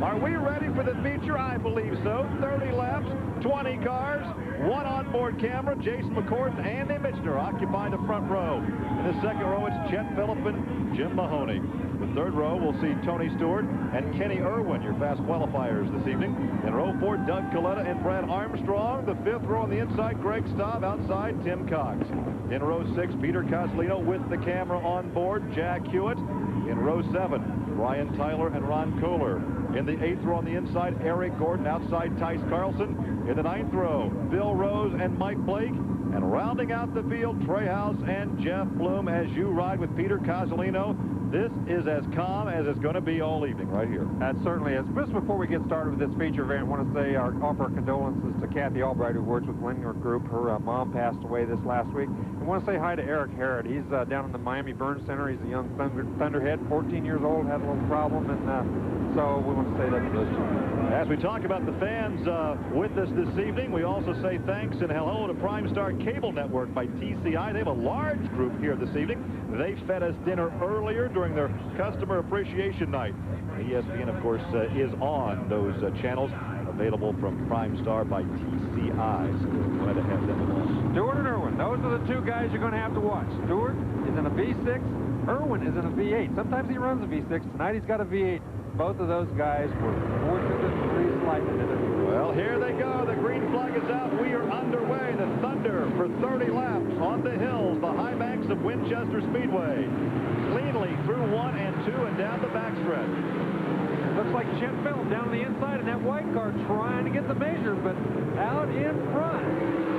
Are we ready for the feature? I believe so. 30 laps, 20 cars, one onboard camera. Jason McCord and Andy Michener occupy the front row. In the second row, it's Chet Phillip and Jim Mahoney. The third row, we'll see Tony Stewart and Kenny Irwin, your fast qualifiers this evening. In row 4, Doug Coletta and Brad Armstrong. The fifth row on the inside, Greg Staub. Outside, Tim Cox. In row 6, Peter Coslino with the camera on board, Jack Hewitt. In row 7, Ryan Tyler and Ron Kohler. In the 8th row on the inside, Eric Gordon. Outside, Tice Carlson. In the 9th row, Bill Rose and Mike Blake. And rounding out the field, Trey House and Jeff Bloom as you ride with Peter Cozzolino. This is as calm as it's going to be all evening right here. That certainly is. Just before we get started with this feature event, I want to say offer our condolences to Kathy Albright, who works with Lindner Group. Her mom passed away this last week. I want to say hi to Eric Harrod. He's down in the Miami Burn Center. He's a young thunderhead, 14 years old, had a little problem, and so we want to say that to those two. As we talk about the fans with us this evening, we also say thanks and hello to Prime Star Cable Network by TCI. They have a large group here this evening. They fed us dinner earlier during their customer appreciation night. ESPN, of course, is on those channels available from Prime Star by TCI. So we're glad to have them along. Stewart and Irwin, those are the two guys you're going to have to watch. Stewart is in a V6. Irwin is in a V8. Sometimes he runs a V6. Tonight he's got a V8. Both of those guys were fortunate to breeze lightning in it. Well, here they go. The green flag is out. We are underway. The Thunder for 30 laps on the hills, the high banks of Winchester Speedway. Cleanly through 1 and 2 and down the backstretch. Looks like Chet Phillip down on the inside in that white car trying to get the measure, but out in front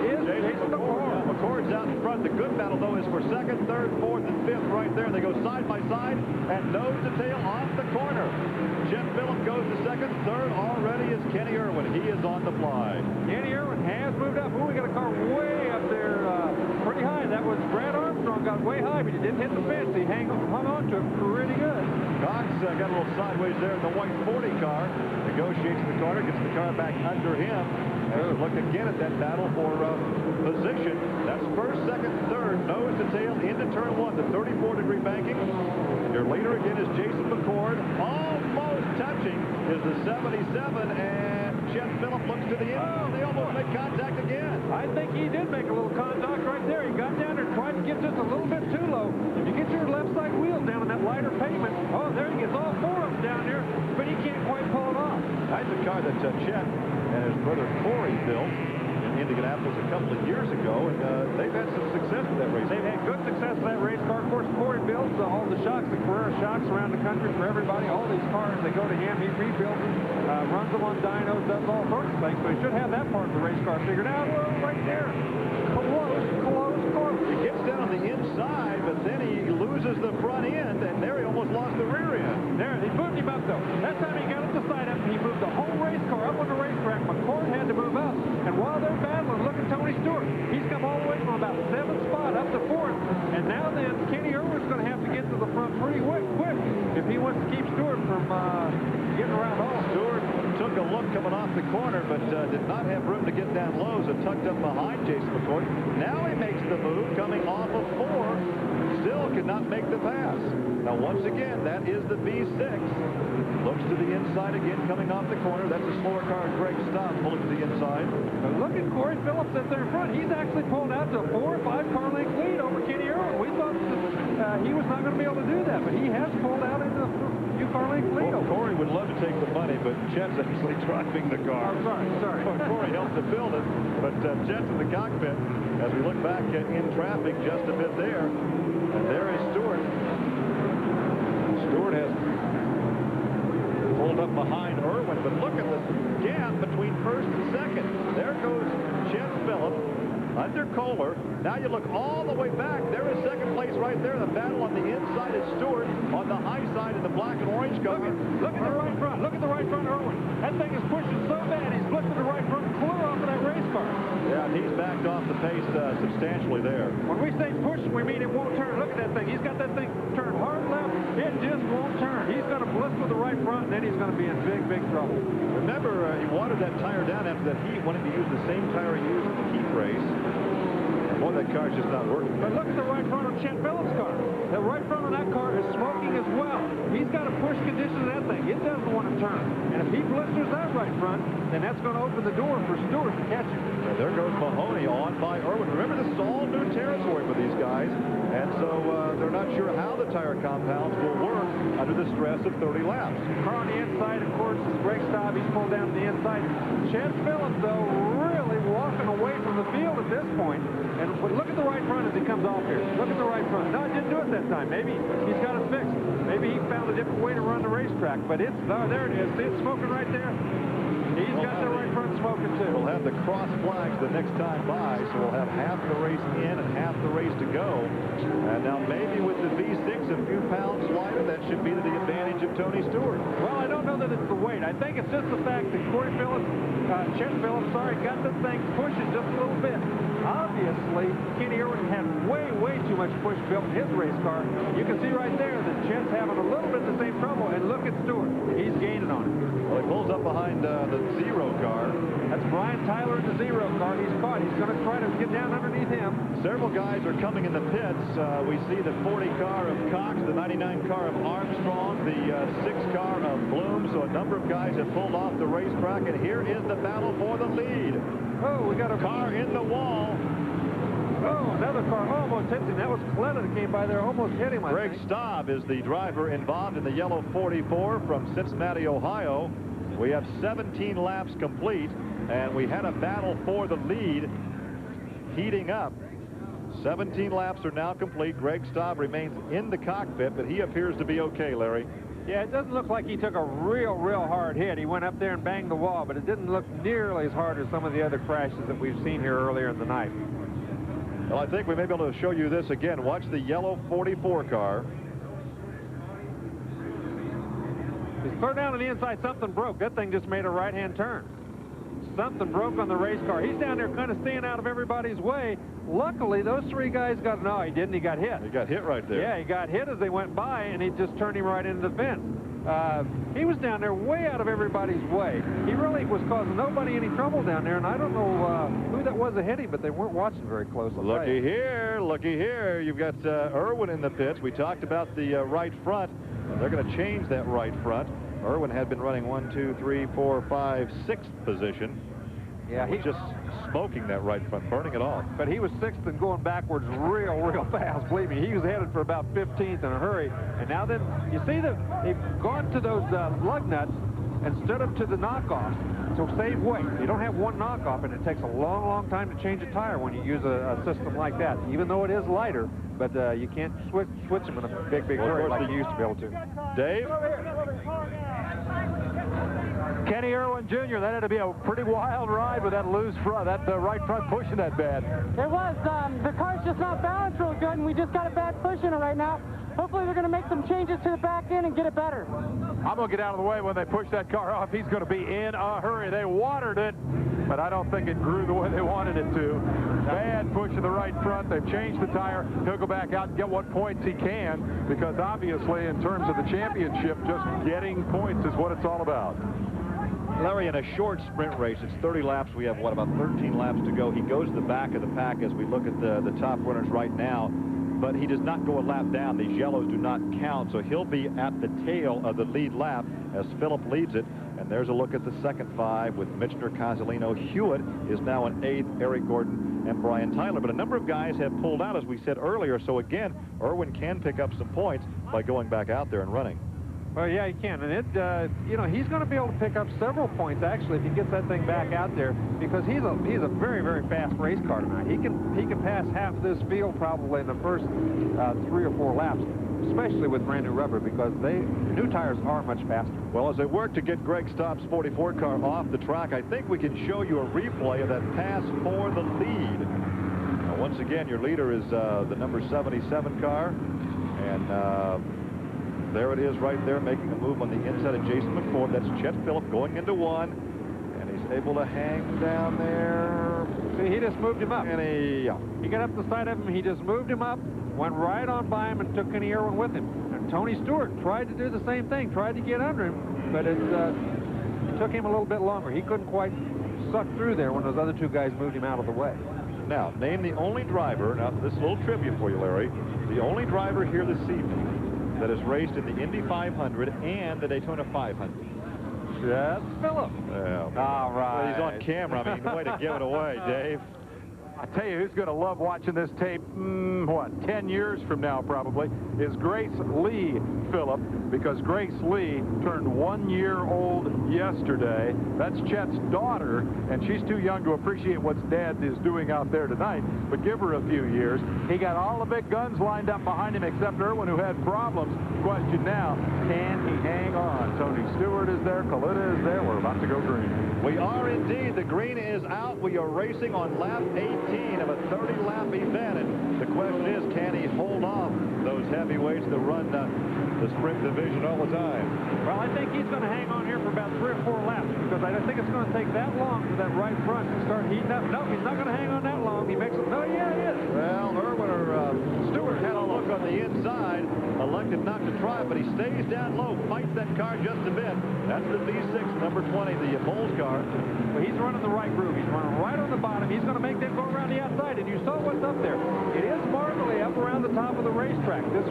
is Jason McCord. McCord's out in front. The good battle, though, is for 2nd, 3rd, 4th, and 5th right there. They go side by side and nose to tail off the corner. Chet Phillip goes to 2nd. 3rd already is Kenny Irwin. He is on the fly. Kenny Irwin has moved up. Oh, we got a car way up there, pretty high. That was Brad Armstrong, got way high, but he didn't hit the fence. He hung on to it pretty good. Cox got a little sideways there in the white 40 car. Negotiates the corner, gets the car back under him. As we look again at that battle for position. That's 1st, 2nd, 3rd, nose to tail into turn 1. The 34-degree banking. Your leader again is Jason McCord. Almost touching is the 77, and Chet Phillip looks to the end. Oh, they almost make contact again. I think he did make a little contact right there. He got down there and tried to get just a little bit too low. If you get your left side wheel down on that lighter pavement, oh, there he gets all 4 of them down there, but he can't quite pull it off. That's a car that Chet and his brother Corey built in Indianapolis a couple of years ago, and they've had some success with that race. They've had good success with that race car. Of course, Corey builds all the shocks, the Carrera shocks around the country for everybody. All these cars, they go to him, he rebuilds them, runs them on dynos, does all sorts of things. So he should have that part of the race car figured out. Well, right there. Close. He gets down on the inside, but then he loses the front end, and there he almost lost the rear end. There, he moved him up, though. That time he got up the side up, and he moved the whole race car up on the racetrack. McCord had to move up, and while they're battling, look at Tony Stewart. He's come all the way from about 7th spot up to 4th, and now then, Kenny Irwin's going to have to get to the front pretty quick if he wants to keep Stewart from getting around all. Stewart took a look coming off the corner, but did not have room to get down low, so tucked up behind Jason McCord. Now he makes the move, coming off of 4, still could not make the pass. Now once again, that is the V6. Looks to the inside again, coming off the corner. That's a slower car, Greg Staub, pulling to the inside. But look at Corey Phillips up there in front. He's actually pulled out to a 4 or 5 car length lead over Kenny Irwin. We thought that, he was not going to be able to do that, but he has pulled out into a few car length lead. Well, Corey would love to take the money, but Chet's actually driving the car. I'm sorry. Well, Corey helped to build it, but Chet's in the cockpit. As we look back in traffic just a bit there, and there is Stewart. Stewart has pulled up behind Irwin, but look at the gap between 1st and 2nd. There goes Chet Phillip under Kohler. Now you look all the way back. There is 2nd place right there. The battle on the inside is Stewart. On the high side in the black and orange cover. Look at the right front. Look at the right front, Irwin. That thing is pushing so bad, he's flipped to the right front clear off of that race car. Yeah, he's backed off the pace substantially there. When we say push, we mean it won't turn. Look at that thing. He's got that thing turned hard left. It just won't turn. He's going to blitz with the right front, and then he's going to be in big trouble. Remember, he watered that tire down after that heat, wanting to use the same tire he used in the heat race. Boy, that car's just not working. But look at the right front of Chet Phillips' car. The right front of that car is smoking as well. He's got a push condition in that thing. It doesn't want to turn. And if he blisters that right front, then that's going to open the door for Stewart to catch him. And there goes Mahoney on by Irwin. Remember, this is all new territory for these guys. And so they're not sure how the tire compounds will work under the stress of 30 laps. Car on the inside, of course, is Greg Staub. He's pulled down to the inside. Chet Phillips, though, really walking away from the field at this point. And look at the right front as he comes off here. Look at the right front. No, it didn't do it that time. Maybe he's got it fixed. Maybe he found a different way to run the racetrack. But it's, there it is. See it smoking right there? He's got the right front smoking, too. We'll have the cross flags the next time by, so we'll have half the race in and half the race to go. And now maybe with the V6 a few pounds lighter, that should be to the advantage of Tony Stewart. Well, I don't know that it's the weight. I think it's just the fact that Chet Phillips, got this thing pushing just a little bit. Obviously, Kenny Irwin had way too much push built in his race car. You can see right there that Chet's having a little bit of the same trouble, and look at Stewart. He's gaining on it. Well, he pulls up behind the Zero car. That's Brian Tyler in the Zero car. He's caught. He's going to try to get down underneath him. Several guys are coming in the pits. We see the 40 car of Cox, the 99 car of Armstrong, the 6 car of Bloom. So a number of guys have pulled off the racetrack, and here is the battle for the lead. Oh, we got a car in the wall. Oh, another car almost hits him. That was Cleta that came by there, almost hit him. Greg Staub is the driver involved in the yellow 44 from Cincinnati, Ohio. We have 17 laps complete, and we had a battle for the lead heating up. 17 laps are now complete. Greg Staub remains in the cockpit, but he appears to be okay, Larry. Yeah, it doesn't look like he took a real hard hit. He went up there and banged the wall, but it didn't look nearly as hard as some of the other crashes that we've seen here earlier in the night. Well, I think we may be able to show you this again. Watch the yellow 44 car. He's clear down on the inside. Something broke. That thing just made a right-hand turn. Something broke on the race car. He's down there kind of staying out of everybody's way. Luckily, those 3 guys got... No, he didn't. He got hit. He got hit right there. Yeah, he got hit as they went by, and he just turned him right into the fence. He was down there way out of everybody's way. He really was causing nobody any trouble down there, and I don't know who that was that hit him, but they weren't watching very closely. Looky here. You've got Irwin in the pits. We talked about the right front, and they're going to change that right front. Irwin had been running 1, 2, 3, 4, 5, 6th position. Yeah, he's just smoking that right front, burning it off. But he was 6th and going backwards real fast. Believe me, he was headed for about 15th in a hurry. And now then, you see that they've gone to those lug nuts instead of to the knockoffs to save weight. You don't have one knockoff, and it takes a long time to change a tire when you use a system like that, even though it is lighter. But you can't switch them in a big hurry like you used to be able to. Dave? Kenny Irwin Jr., that had to be a pretty wild ride with that loose front, that right front pushing that bad. It was. The car's just not balanced real good, and we just got a bad push in it right now. Hopefully they're going to make some changes to the back end and get it better. I'm going to get out of the way when they push that car off. He's going to be in a hurry. They watered it, but I don't think it grew the way they wanted it to. Bad push in the right front. They've changed the tire. He'll go back out and get what points he can, because obviously in terms of the championship, just getting points is what it's all about. Larry, in a short sprint race, it's 30 laps. We have, about 13 laps to go. He goes to the back of the pack as we look at the top runners right now, but he does not go a lap down. These yellows do not count, so he'll be at the tail of the lead lap as Phillip leads it. And there's a look at the second 5 with Michener, Cozzolino. Hewitt is now in 8th, Eric Gordon and Brian Tyler. But a number of guys have pulled out, as we said earlier. So again, Irwin can pick up some points by going back out there and running. Well, yeah, he can, and he's going to be able to pick up several points actually if he gets that thing back out there, because he's a very fast race car tonight. He can pass half this field probably in the first 3 or 4 laps, especially with brand new rubber, because new tires are much faster. Well, as they work to get Greg Staub's 44 car off the track, I think we can show you a replay of that pass for the lead. Now, once again, your leader is the number 77 car, and there it is right there, making a move on the inside of Jason McFord. That's Chet Phillips going into 1, and he's able to hang down there. See, he just moved him up. And he got up the side of him. He just moved him up, went right on by him, and took Kenny Irwin with him. And Tony Stewart tried to do the same thing, tried to get under him, but it took him a little bit longer. He couldn't quite suck through there when those other 2 guys moved him out of the way. Now, name the only driver, now this is a little trivia for you, Larry, the only driver here this evening that has raced in the Indy 500 and the Daytona 500. Yes, Philip. Well, all right. Well, he's on camera. I mean, way to give it away, Dave. I tell you who's going to love watching this tape, 10 years from now probably, is Grace Lee, Philip, because Grace Lee turned 1 year old yesterday. That's Chet's daughter, and she's too young to appreciate what Dad is doing out there tonight, but give her a few years. He got all the big guns lined up behind him except Irwin, who had problems. Question now, can he hang on? Tony Stewart is there, Kalita is there. We're about to go green. We are indeed. The green is out. We are racing on lap 18 of a 30-lap event, and the question is, can he hold off those heavyweights that run the sprint division all the time? Well, I think he's going to hang on here for about 3 or 4 laps, because I don't think it's going to take that long for that right front to start heating up. No, he's not going to hang on that long. He makes it. No, yeah, he is. Well, Irwin or Stewart had a look on the inside, elected not to try, but he stays down low, fights that car just a bit. That's the V6, number 20, the Bulls car. Well, he's running the right groove. He's running right on the bottom. He's going to make them go around the outside, and you saw what's up there. It is marginally up around the top of the racetrack. This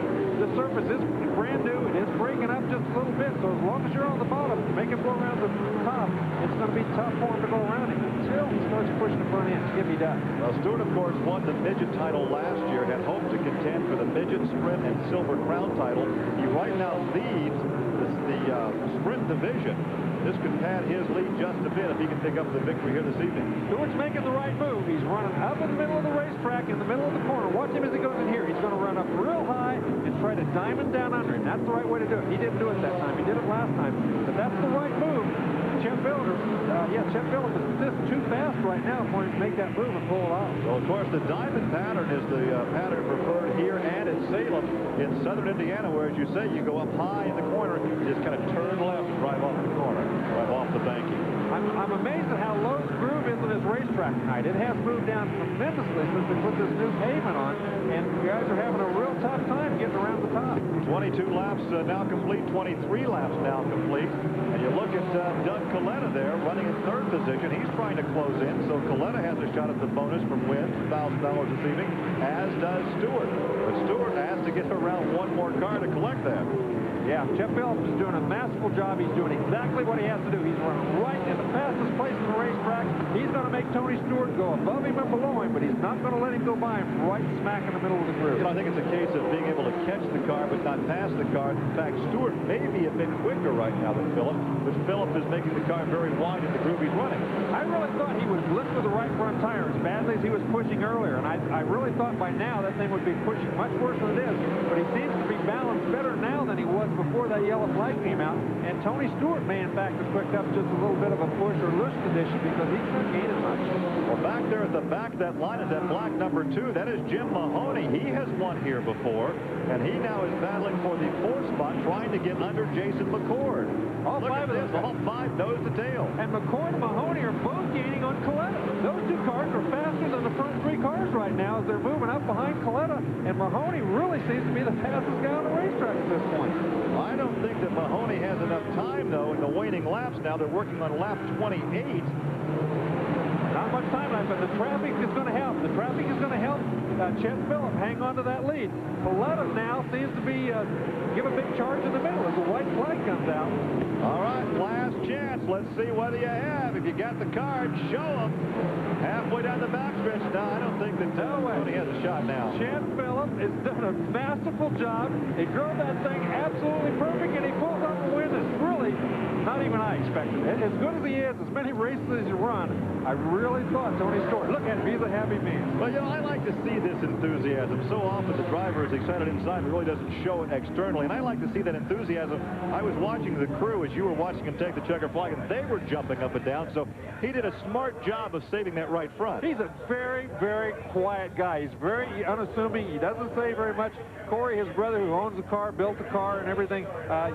surface is brand new. It is breaking up just a little bit, so as long as you're on the bottom, make him go around the top, it's going to be tough for him to go around him until he starts pushing the front end. If he does. Well, Stewart, of course, won the midget title last year, had hoped to contend for the midget, sprint, and silver crown title. He right now leads the sprint division. This could pad his lead just a bit if he can pick up the victory here this evening. Stewart's making the right move. He's running up in the middle of the racetrack, in the middle of the corner. Watch him as he goes in here. He's going to run up real high and try to diamond down under him. That's the right way to do it. He didn't do it that time. He did it last time. But that's the right move. Chet Phillips is just too fast right now for him to make that move and pull it off. Well, of course, the diamond pattern is the pattern preferred here and in Salem in southern Indiana, where, as you say, you go up high in the corner, you just kind of turn left, drive off the corner, drive off the banking. I'm amazed at how low the groove is in this racetrack tonight. It has moved down tremendously since they put this new pavement on, and the guys are having a real tough time getting around the top. 22 laps now complete, 23 laps now complete, and you look at Doug Kalita there running in third position. He's trying to close in, so Kalita has a shot at the bonus from win, $1,000 this evening, as does Stewart. But Stewart has to get around one more car to collect that. Yeah, Chet Phillips is doing a masterful job. He's doing exactly what he has to do. He's running right in the fastest place in the racetrack. He's going to make Tony Stewart go above him and below him, but he's not going to let him go by him right smack in the middle of the groove. You know, I think it's a case of being able to catch the car but not pass the car. In fact, Stewart may be a bit quicker right now than Phillips, but Phillips is making the car very wide in the groove he's running. I really thought he would lift with the right front tire as badly as he was pushing earlier, and I really thought by now that thing would be pushing much worse than it is, but he seems to be balanced better now than he was before that yellow flag came out, and Tony Stewart may in fact have picked up just a little bit of a push or loose condition because he's not gaining much. Well, back there at the back of that line is that black number 2. That is Jim Mahoney. He has won here before, and he now is battling for the 4th spot, trying to get under Jason McCord. All Look five at of this, them. all 5 nose to tail. And McCord and Mahoney are both gaining on Kalita. Those two cars are faster than the front 3 cars right now as they're moving up behind Kalita, and Mahoney really seems to be the fastest guy on the racetrack at this point. I don't think that Mahoney has enough time, though, in the waning laps now. They're working on lap 28. Not much time left, but the traffic is going to help. The traffic is going to help Chet Phillips hang on to that lead. Kalita now seems to be give a big charge in the middle as the white flag comes out. All right, last chance. Let's see whether you have. If you got the card, show them. Halfway down the backstretch. No, I don't think that Mahoney has a shot now. Chet Phillips has done a masterful job. He drove that thing absolutely perfect, and he pulled on the win. It's really not even I expected. As good as he is, as many races as you run, I really thought Tony Stewart. Look at him, he's a happy man. Well, you know, I like to see this enthusiasm. So often the driver is excited inside, but really doesn't show it externally. And I like to see that enthusiasm. I was watching the crew as you were watching him take the checker flag, and they were jumping up and down. So he did a smart job of saving that right front. He's a very, very quiet guy. He's very unassuming. He doesn't say very much. Corey, his brother, who owns the car, built the car and everything,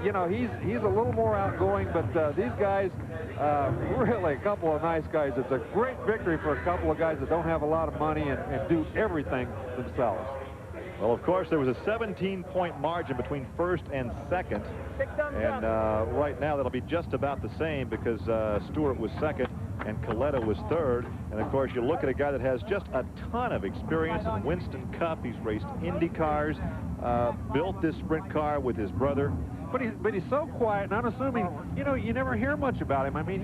you know, he's a little more outgoing, but these guys, really a couple of nice guys. It's a great victory for a couple of guys that don't have a lot of money and do everything themselves. Well, of course, there was a 17-point margin between first and second. And right now, that'll be just about the same because Stewart was second and Coletta was third. And of course, you look at a guy that has just a ton of experience in Winston Cup. He's raced Indy cars, built this sprint car with his brother. But he's so quiet and unassuming. You know, you never hear much about him. I mean,